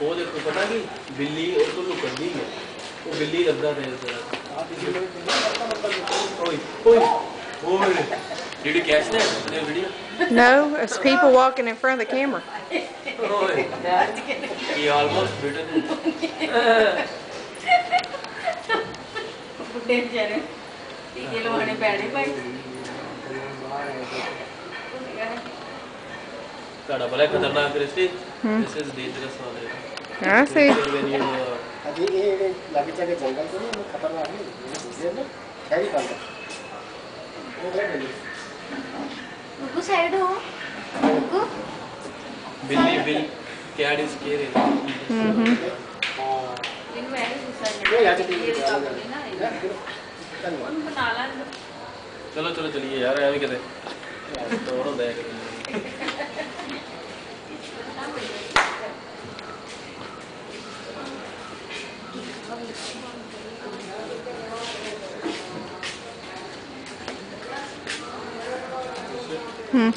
वो देखो पता कि बिल्ली और तो लुकन दी है वो बिल्ली लगता था इस ओए ओए ओए did you catch that in the video? No, it's people walking in front of the camera. Oye he almost bitten me ये लोगों ने बैठे भाई Kada bala खतरनाक रिश्ते this is dangerous वाले I see. when you अभी ये लगे जाके जंगल तो नहीं खतरनाक है ये ना है ही पालता वो है उनको साइड हो उनको बिल्ली cat is scary इनमें है गुस्सा ये याद है उन बना ला चलो चलो चलिए यार ਐਵੇਂ ਕਿਤੇ ਤੋੜ ਹੁੰਦਾ ਹੈ ਕਿਤੇ Hmm.